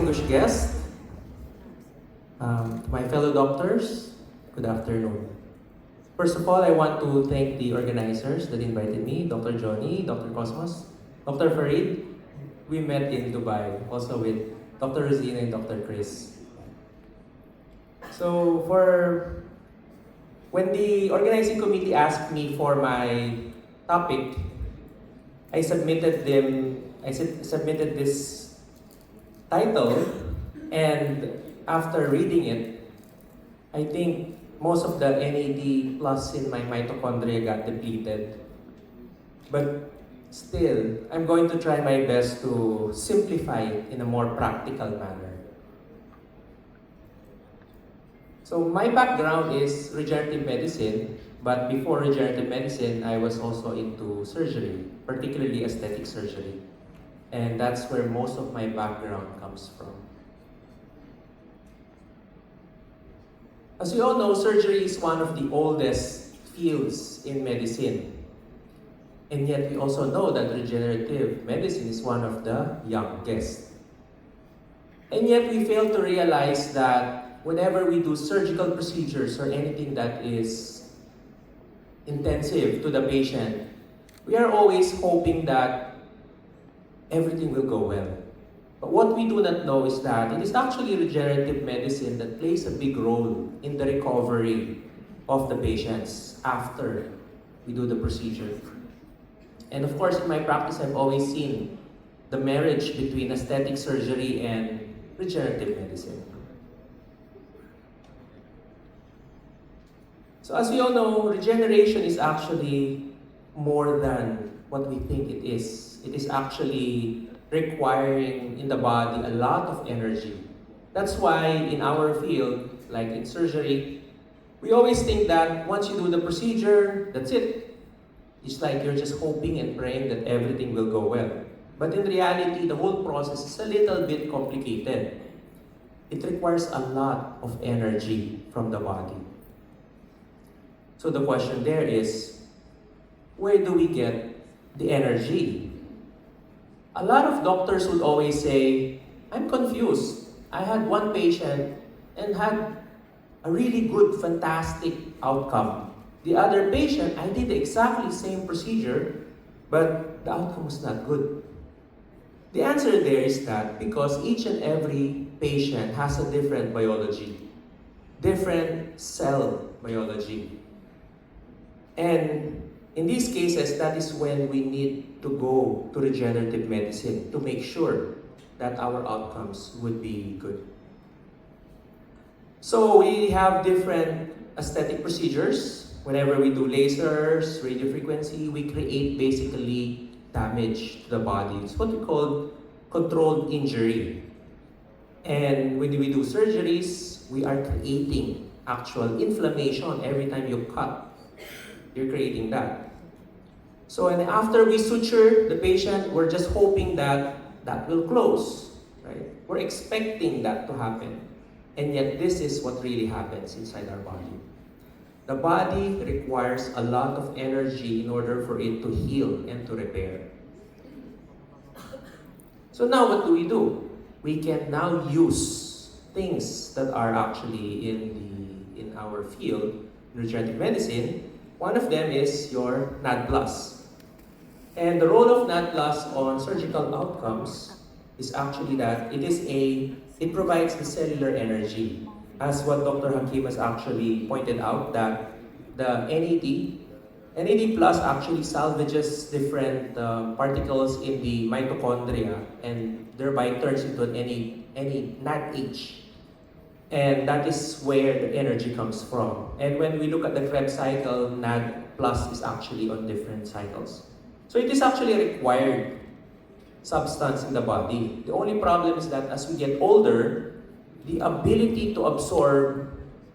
distinguished guests, my fellow doctors, good afternoon. First of all, I want to thank the organizers that invited me, Dr. Johnny, Dr. Cosmos, Dr. Farid. We met in Dubai, also with Dr. Rosina and Dr. Chris. So when the organizing committee asked me for my topic, I submitted this title, and after reading it, I think most of the NAD plus in my mitochondria got depleted. But still, I'm going to try my best to simplify it in a more practical manner. So my background is regenerative medicine, but before regenerative medicine, I was also into surgery, particularly aesthetic surgery. And that's where most of my background comes from. As you all know, surgery is one of the oldest fields in medicine. And yet we also know that regenerative medicine is one of the youngest. And yet we fail to realize that whenever we do surgical procedures or anything that is intensive to the patient, we are always hoping that everything will go well. But what we do not know is that it is actually regenerative medicine that plays a big role in the recovery of the patients after we do the procedure. And of course, in my practice, I've always seen the marriage between aesthetic surgery and regenerative medicine. So as we all know, regeneration is actually more than what we think it is. It is actually requiring in the body a lot of energy. That's why in our field, like in surgery, we always think that once you do the procedure, that's it. It's like you're just hoping and praying that everything will go well. But in reality, the whole process is a little bit complicated. It requires a lot of energy from the body. So the question there is, where do we get the energy? A lot of doctors would always say, I'm confused. I had one patient and had a really good, fantastic outcome. The other patient, I did the exactly same procedure, but the outcome was not good. The answer there is that because each and every patient has a different biology, different cell biology. And in these cases, that is when we need to go to regenerative medicine to make sure that our outcomes would be good. So we have different aesthetic procedures. Whenever we do lasers, radiofrequency, we create basically damage to the body. It's what we call controlled injury. And when we do surgeries, we are creating actual inflammation every time you cut. You're creating that. So and after we suture the patient, we're just hoping that that will close, right? We're expecting that to happen. And yet this is what really happens inside our body. The body requires a lot of energy in order for it to heal and to repair. So now what do? We can now use things that are actually in our field, regenerative medicine. One of them is your NAD+. And the role of NAD+ on surgical outcomes is actually that it provides the cellular energy. As what Dr. Hakim has actually pointed out, that the NAD plus actually salvages different particles in the mitochondria and thereby turns into an NADH. And that is where the energy comes from. And when we look at the Krebs cycle, NAD plus is actually on different cycles. So it is actually a required substance in the body. The only problem is that as we get older, the ability to absorb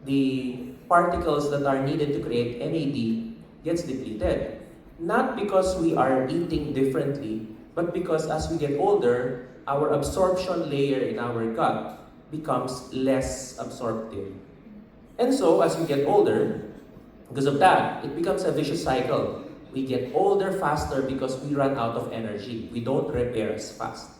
the particles that are needed to create NAD gets depleted. Not because we are eating differently, but because as we get older, our absorption layer in our gut becomes less absorptive. And so, as we get older, because of that, it becomes a vicious cycle. We get older faster because we run out of energy. We don't repair as fast.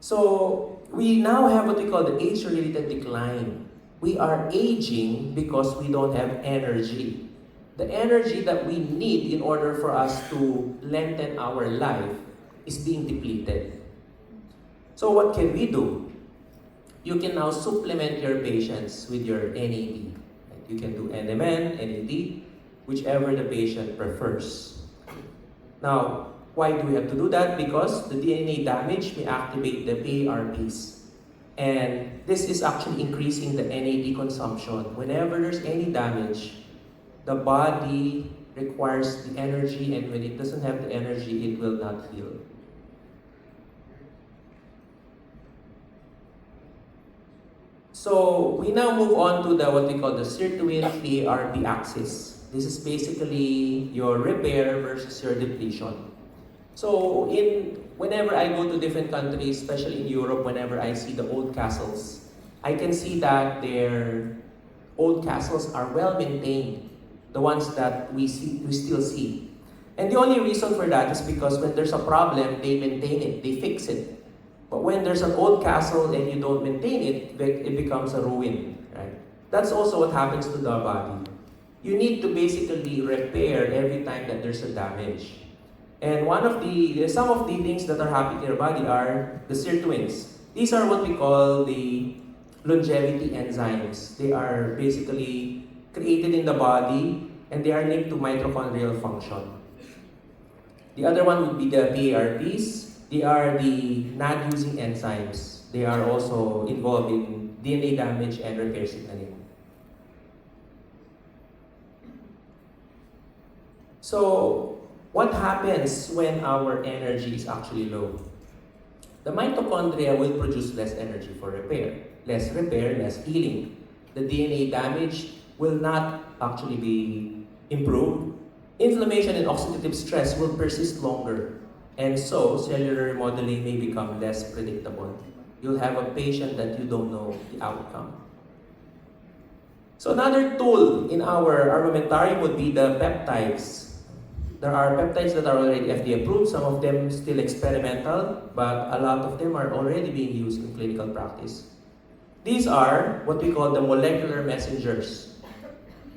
So we now have what we call the age-related decline. We are aging because we don't have energy. The energy that we need in order for us to lengthen our life is being depleted. So what can we do? You can now supplement your patients with your NAD. You can do NMN, NAD, whichever the patient prefers. Now, why do we have to do that? Because the DNA damage may activate the ARPs. And this is actually increasing the NAD consumption. Whenever there's any damage, the body requires the energy, and when it doesn't have the energy, it will not heal. So we now move on to the what we call the sirtuin ARP axis. This is basically your repair versus your depletion. So whenever I go to different countries, especially in Europe, whenever I see the old castles, I can see that their old castles are well maintained. The ones that we still see. And the only reason for that is because when there's a problem, they maintain it, they fix it. But when there's an old castle and you don't maintain it, it becomes a ruin, right? That's also what happens to the body. You need to basically repair every time that there's a damage. And some of the things that are happening in your body are the sirtuins. These are what we call the longevity enzymes. They are basically created in the body, and they are linked to mitochondrial function. The other one would be the PARPs. They are the NAD-using enzymes. They are also involved in DNA damage and repair signaling. So, what happens when our energy is actually low? The mitochondria will produce less energy for repair. Less repair, less healing. The DNA damage will not actually be improved. Inflammation and oxidative stress will persist longer. And so, cellular remodeling may become less predictable. You'll have a patient that you don't know the outcome. So another tool in our armamentarium would be the peptides. There are peptides that are already FDA approved, some of them still experimental, but a lot of them are already being used in clinical practice. These are what we call the molecular messengers.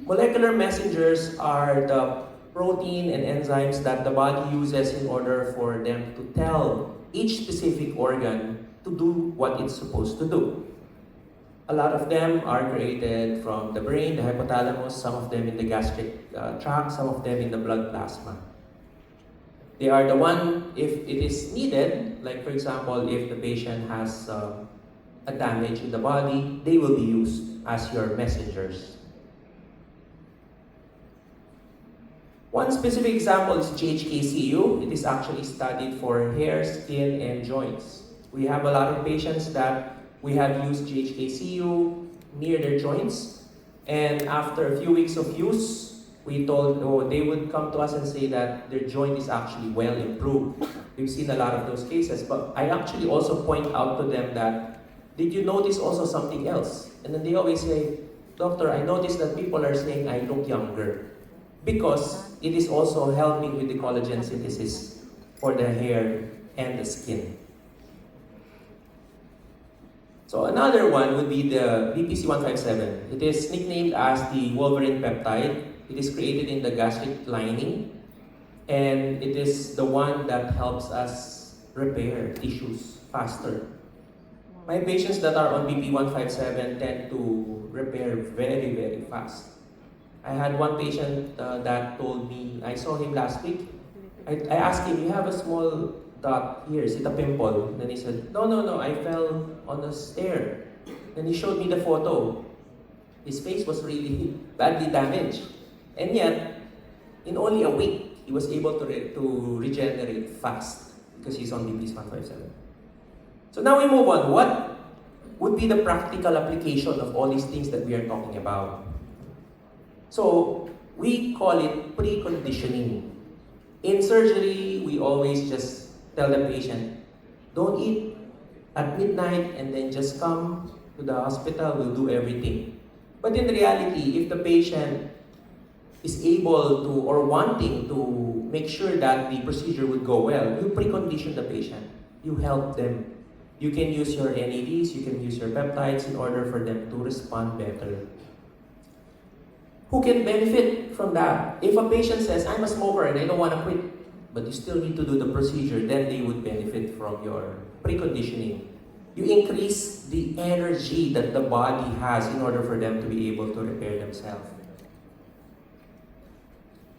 Molecular messengers are the protein and enzymes that the body uses in order for them to tell each specific organ to do what it's supposed to do. A lot of them are created from the brain, the hypothalamus, some of them in the gastric tract, some of them in the blood plasma. They are the one, if it is needed, like for example, if the patient has a damage in the body, they will be used as your messengers. One specific example is GHKCU. It is actually studied for hair, skin, and joints. We have a lot of patients that we have used GHKCU near their joints, and after a few weeks of use, we told they would come to us and say that their joint is actually well improved. We've seen a lot of those cases, but I actually also point out to them that, did you notice also something else? And then they always say, Doctor, I noticed that people are saying I look younger, because it is also helping with the collagen synthesis for the hair and the skin. So another one would be the BPC-157. It is nicknamed as the Wolverine peptide. It is created in the gastric lining, and it is the one that helps us repair tissues faster. My patients that are on BP-157 tend to repair very, very fast. I had one patient that told me, I saw him last week. I asked him, you have a small dot here, is it a pimple? And then he said, no, I fell on a stair. Then he showed me the photo. His face was really badly damaged. And yet, in only a week, he was able to regenerate fast because he's on BP-157. So now we move on. What would be the practical application of all these things that we are talking about? So we call it preconditioning. In surgery, we always just tell the patient, don't eat at midnight and then just come to the hospital, we'll do everything. But in reality, if the patient is able to or wanting to make sure that the procedure would go well, you precondition the patient. You help them You can use your NADs, you can use your peptides in order for them to respond better. Who can benefit from that? If a patient says, I'm a smoker and I don't want to quit, but you still need to do the procedure, then they would benefit from your preconditioning. You increase the energy that the body has in order for them to be able to repair themselves.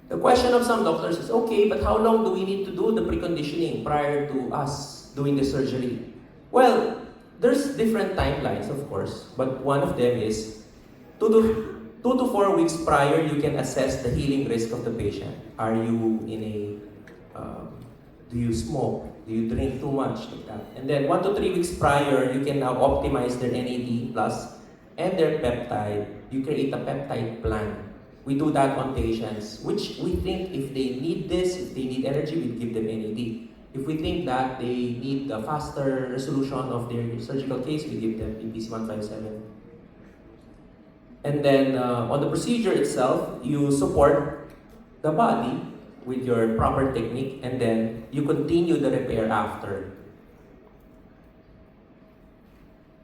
The question of some doctors is, okay, but how long do we need to do the preconditioning prior to us doing the surgery? Well, there's different timelines, of course, but one of them is 2 to 4 weeks prior, you can assess the healing risk of the patient. Are you in a, do you smoke? Do you drink too much? Like that. And then 1 to 3 weeks prior, you can now optimize their NAD plus and their peptide. You create a peptide plan. We do that on patients, which we think if they need this, if they need energy, we give them NAD. If we think that they need a faster resolution of their surgical case, we give them PPC-157. And then on the procedure itself, you support the body with your proper technique, and then you continue the repair after.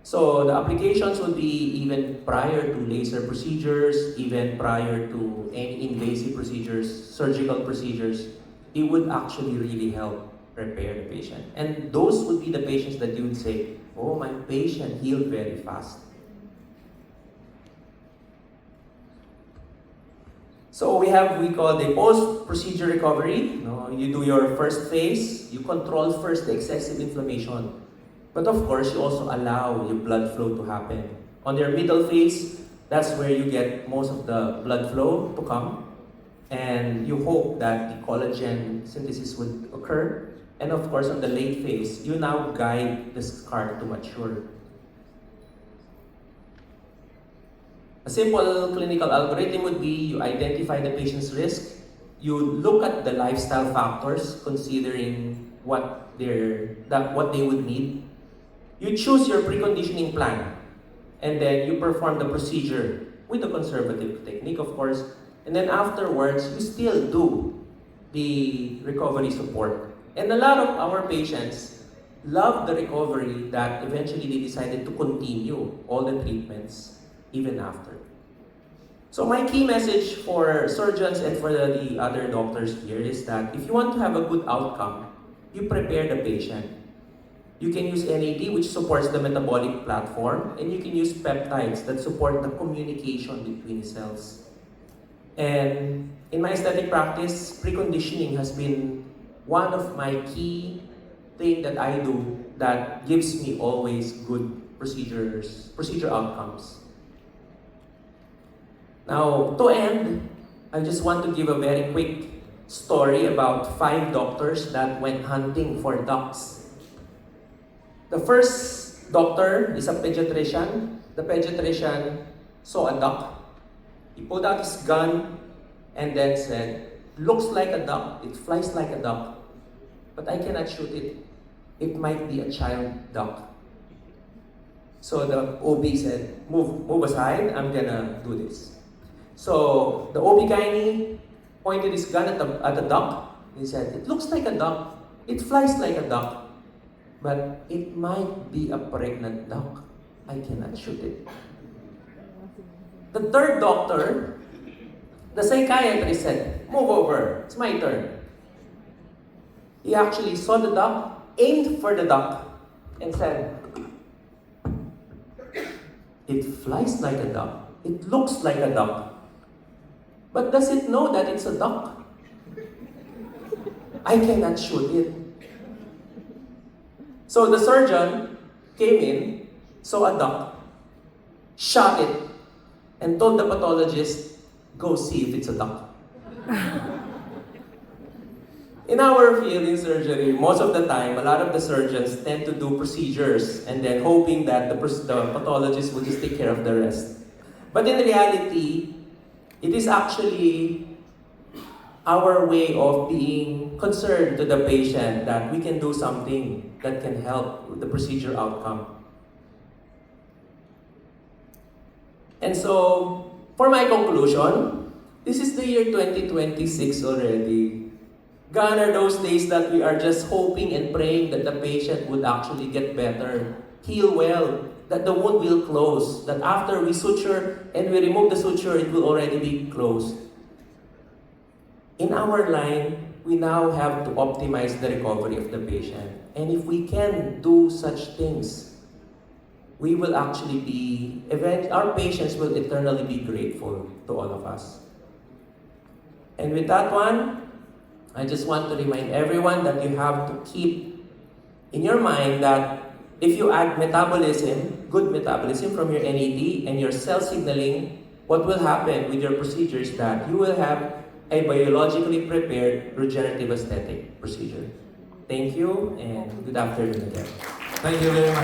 So the applications would be even prior to laser procedures, even prior to any invasive procedures, surgical procedures. It would actually really help repair the patient. And those would be the patients that you would say, oh, my patient healed very fast. So we call the post-procedure recovery. You do your first phase, you control first the excessive inflammation. But of course, you also allow your blood flow to happen. On your middle phase, that's where you get most of the blood flow to come. And you hope that the collagen synthesis would occur. And of course, on the late phase, you now guide the scar to mature. A simple clinical algorithm would be you identify the patient's risk, you look at the lifestyle factors considering what they would need. You choose your preconditioning plan, and then you perform the procedure with a conservative technique, of course. And then afterwards, you still do the recovery support. And a lot of our patients love the recovery that eventually they decided to continue all the treatments even after. So my key message for surgeons and for the other doctors here is that if you want to have a good outcome, you prepare the patient. You can use NAD, which supports the metabolic platform, and you can use peptides that support the communication between cells. And in my aesthetic practice, preconditioning has been one of my key things that I do that gives me always good procedure outcomes. Now, to end, I just want to give a very quick story about 5 doctors that went hunting for ducks. The first doctor is a pediatrician. The pediatrician saw a duck. He pulled out his gun and then said, looks like a duck, it flies like a duck, but I cannot shoot it. It might be a child duck. So the OB said, move aside, I'm gonna do this. So the OB-GYN pointed his gun at the duck. He said, it looks like a duck, it flies like a duck, but it might be a pregnant duck. I cannot shoot it. The third doctor, the psychiatrist said, move over, it's my turn. He actually saw the duck, aimed for the duck, and said, it flies like a duck, it looks like a duck, but does it know that it's a duck? I cannot shoot it. So the surgeon came in, saw a duck, shot it, and told the pathologist, go see if it's a duck. In our field in surgery, most of the time, a lot of the surgeons tend to do procedures and then hoping that the pathologist will just take care of the rest. But in reality, it is actually our way of being concerned to the patient that we can do something that can help with the procedure outcome. And so, for my conclusion, this is the year 2026 already. Gone are those days that we are just hoping and praying that the patient would actually get better, heal well, that the wound will close, that after we suture and we remove the suture, it will already be closed. In our line, we now have to optimize the recovery of the patient. And if we can do such things, we will actually be, our patients will eternally be grateful to all of us. And with that one, I just want to remind everyone that you have to keep in your mind that if you add metabolism, good metabolism from your NAD and your cell signaling, what will happen with your procedure is that you will have a biologically prepared regenerative aesthetic procedure. Thank you and good afternoon again. Thank you very much.